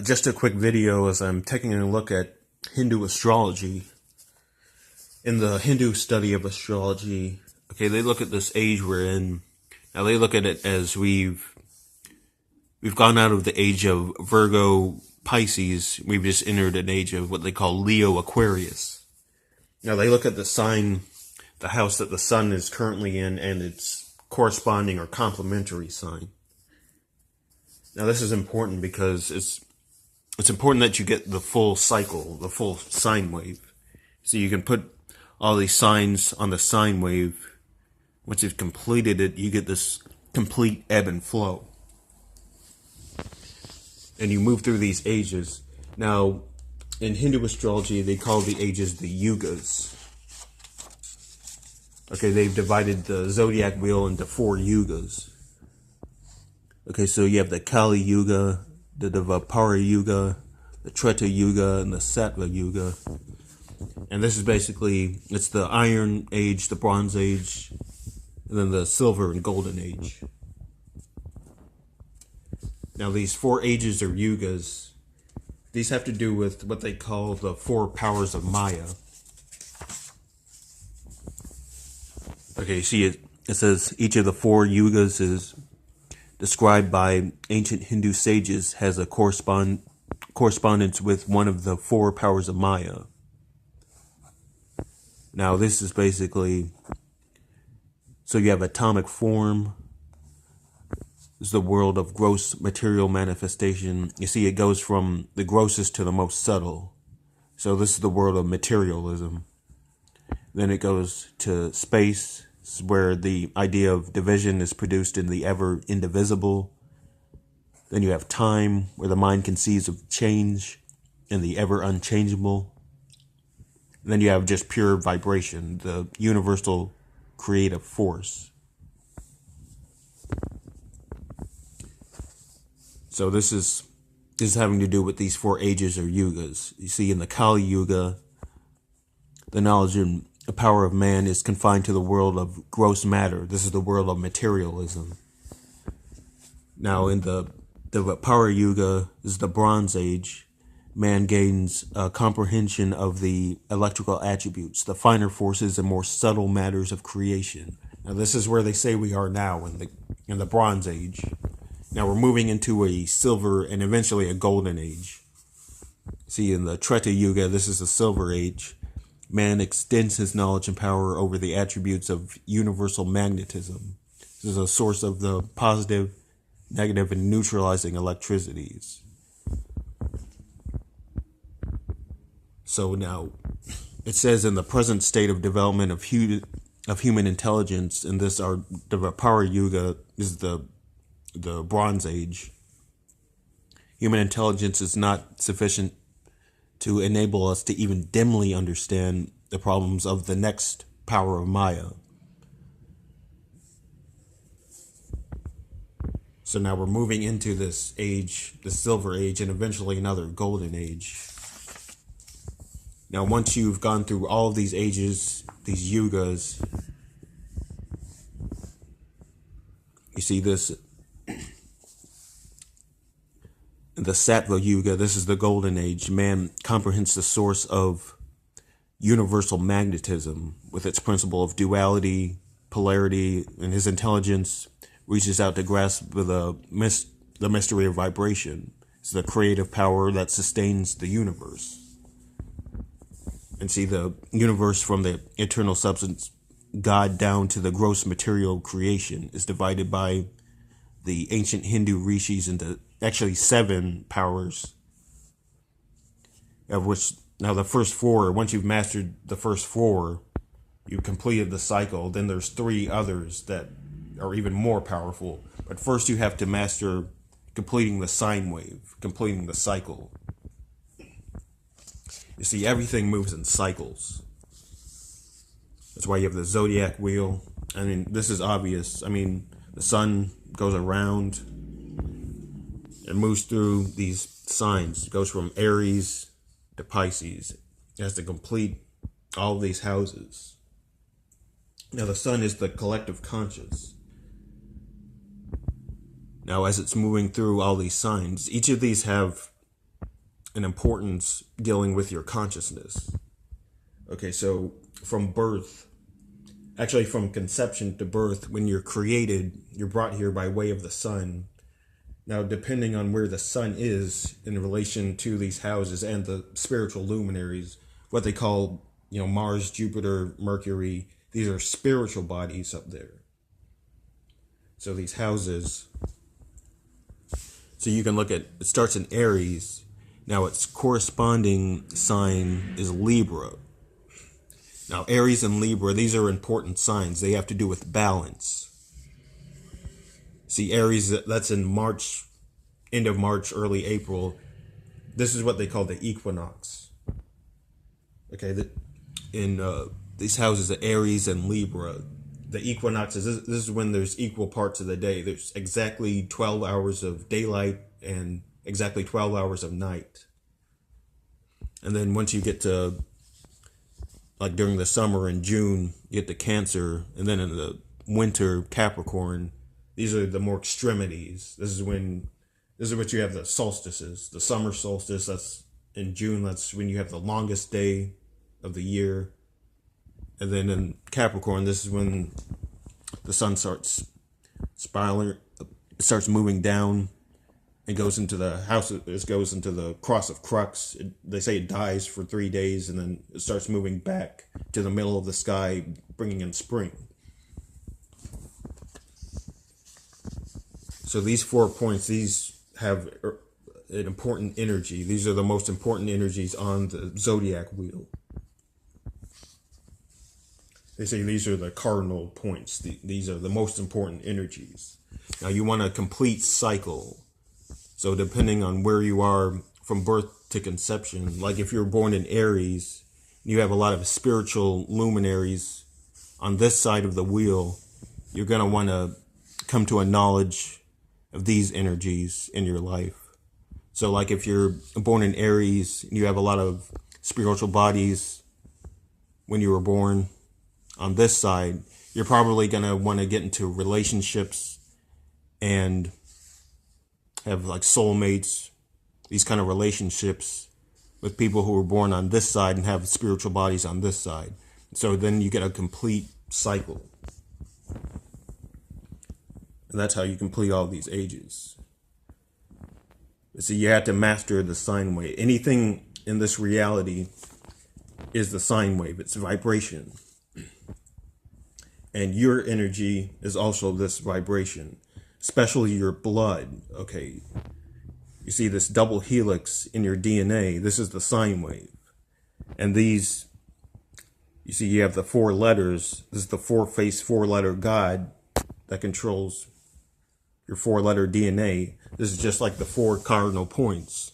Just a quick video as I'm taking a look at Hindu astrology. In the Hindu study of astrology, okay, they look at this age we're in. Now they look at it as we've gone out of the age of Virgo Pisces. We've just entered an age of what they call Leo Aquarius. Now they look at the sign, the house that the sun is currently in, and its corresponding or complementary sign. Now this is important because it's important that you get the full cycle, the full sine wave. So you can put all these signs on the sine wave. Once you've completed it, you get this complete ebb and flow. And you move through these ages. Now, in Hindu astrology, they call the ages the yugas. Okay, they've divided the zodiac wheel into 4 yugas. Okay, so you have the Kali Yuga, the Dvapara Yuga, the Treta Yuga, and the Sattva Yuga. And this is basically, it's the Iron Age, the Bronze Age, and then the Silver and Golden Age. Now these 4 ages or yugas, these have to do with what they call the 4 powers of Maya. Okay, you see it says each of the 4 yugas is described by ancient Hindu sages has a correspondence with one of the 4 powers of Maya. Now this is basically, so you have atomic form. This is the world of gross material manifestation. You see, it goes from the grossest to the most subtle. So this is the world of materialism. Then it goes to space. This is where the idea of division is produced in the ever indivisible. Then you have time, where the mind conceives of change in the ever unchangeable. And then you have just pure vibration, the universal creative force. So this is having to do with these 4 ages or yugas. You see, in the Kali Yuga, the knowledge and the power of man is confined to the world of gross matter. This is the world of materialism. Now, in the Dvapara Yuga, this is the Bronze Age. Man gains a comprehension of the electrical attributes, the finer forces and more subtle matters of creation. Now, this is where they say we are now in the Bronze Age. Now we're moving into a silver and eventually a golden age. See, in the Treta Yuga, this is the silver age. Man extends his knowledge and power over the attributes of universal magnetism. This is a source of the positive, negative, and neutralizing electricities. So now, it says in the present state of development of human intelligence, in this our Dvapara Yuga is the Bronze Age, human intelligence is not sufficient to enable us to even dimly understand the problems of the next power of Maya. So now we're moving into this age, the Silver Age, and eventually another Golden Age. Now once you've gone through all of these ages, these yugas, you see this. The Sattva Yuga, this is the Golden Age. Man comprehends the source of universal magnetism with its principle of duality, polarity, and his intelligence reaches out to grasp the mystery of vibration. It's the creative power that sustains the universe. And see, the universe from the eternal substance God down to the gross material creation is divided by the ancient Hindu rishis into actually 7 powers, of which now the first 4, once you've mastered the first 4, you've completed the cycle. Then there's 3 others that are even more powerful. But first you have to master completing the sine wave, completing the cycle. You see, everything moves in cycles. That's why you have the zodiac wheel. I mean, this is obvious. I mean, the sun goes around and moves through these signs. It goes from Aries to Pisces. It has to complete all of these houses. Now the sun is the collective conscious. Now as it's moving through all these signs, each of these have an importance dealing with your consciousness. Okay, so from birth, actually from conception to birth, when you're created, you're brought here by way of the sun. Now, depending on where the sun is in relation to these houses and the spiritual luminaries, what they call, Mars, Jupiter, Mercury, these are spiritual bodies up there. So these houses, so you can look at, it starts in Aries. Now its corresponding sign is Libra. Now Aries and Libra, these are important signs. They have to do with balance. See, Aries, that's in March, end of March, early April. This is what they call the equinox. Okay, in these houses of Aries and Libra, the equinox is, this is when there's equal parts of the day. There's exactly 12 hours of daylight and exactly 12 hours of night. And then once you get to, like during the summer in June, you get to Cancer, and then in the winter, Capricorn. These are the more extremities. This is what you have the solstices. The summer solstice, that's in June. That's when you have the longest day of the year. And then in Capricorn, this is when the sun starts spiraling, it starts moving down. It goes into the house, it goes into the cross of crux. They say it dies for 3 days, and then it starts moving back to the middle of the sky, bringing in spring. So these 4 points, these have an important energy. These are the most important energies on the zodiac wheel. They say these are the cardinal points. These are the most important energies. Now you want a complete cycle. So depending on where you are from birth to conception, like if you're born in Aries, you have a lot of spiritual luminaries on this side of the wheel, you're going to want to come to a knowledge of these energies in your life. So like if you're born in Aries, you have a lot of spiritual bodies when you were born on this side, you're probably going to want to get into relationships and have like soulmates, these kind of relationships with people who were born on this side and have spiritual bodies on this side. So then you get a complete cycle. And that's how you complete all these ages. So you have to master the sine wave. Anything in this reality is the sine wave. It's vibration. And your energy is also this vibration, especially your blood. Okay, you see this double helix in your DNA. This is the sine wave. And these, you see you have the 4 letters. This is the 4-faced 4-letter God that controls your 4-letter DNA. This is just like the 4 cardinal points.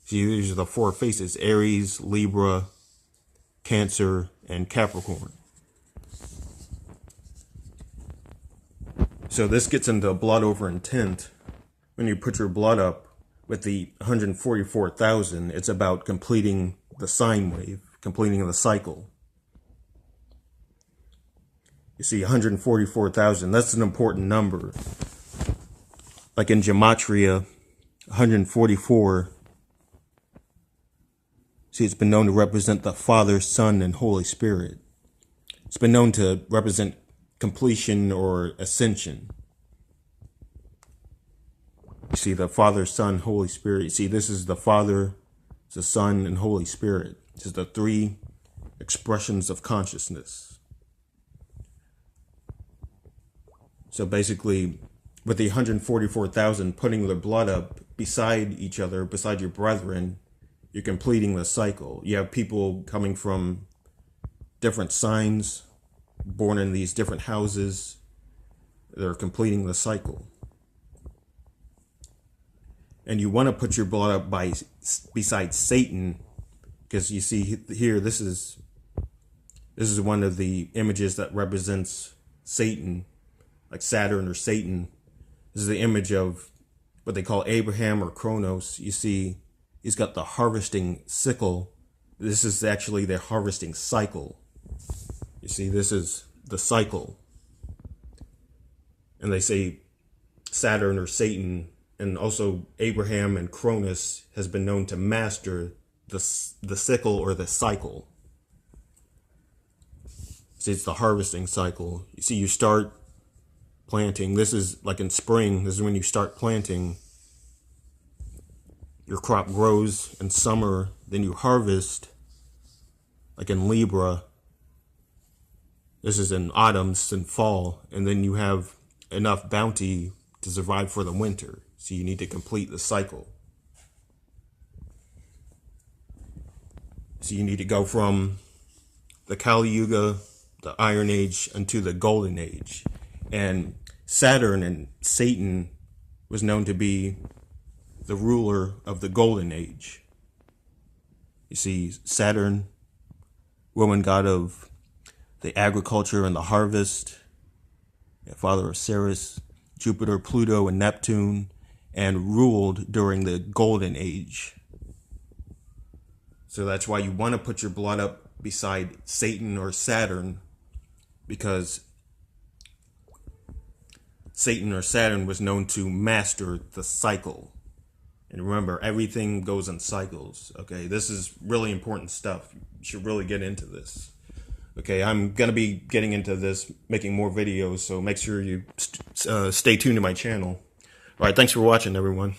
See, these are the 4 faces: Aries, Libra, Cancer, and Capricorn. So this gets into blood over intent. When you put your blood up with the 144,000, it's about completing the sine wave, completing the cycle. You see, 144,000, that's an important number. Like in Gematria, 144, see, it's been known to represent the Father, Son, and Holy Spirit. It's been known to represent completion or ascension. You see, the Father, Son, Holy Spirit. You see, this is the Father, the Son, and Holy Spirit. This is the 3 expressions of consciousness. So basically, with the 144,000 putting their blood up beside each other, beside your brethren, you're completing the cycle. You have people coming from different signs, born in these different houses. They're completing the cycle. And you want to put your blood up beside Satan, because you see here, this is one of the images that represents Satan, like Saturn or Satan. This is the image of what they call Abraham or Kronos. You see, he's got the harvesting sickle. This is actually the harvesting cycle. You see, this is the cycle. And they say Saturn or Satan and also Abraham and Cronus has been known to master the sickle or the cycle. See, it's the harvesting cycle. You see, you start planting. This is like in spring. This is when you start planting. Your crop grows in summer. Then you harvest, like in Libra. This is in autumn, in fall. And then you have enough bounty to survive for the winter. So you need to complete the cycle. So you need to go from the Kali Yuga, the Iron Age, into the Golden Age. And Saturn and Satan was known to be the ruler of the Golden Age. You see, Saturn, Roman god of the agriculture and the harvest, father of Ceres, Jupiter, Pluto, and Neptune, and ruled during the Golden Age. So that's why you want to put your blood up beside Satan or Saturn, because Satan or Saturn was known to master the cycle. And remember, everything goes in cycles. Okay, this is really important stuff. You should really get into this. Okay, I'm going to be getting into this, making more videos, so make sure you stay tuned to my channel. All right, thanks for watching, everyone.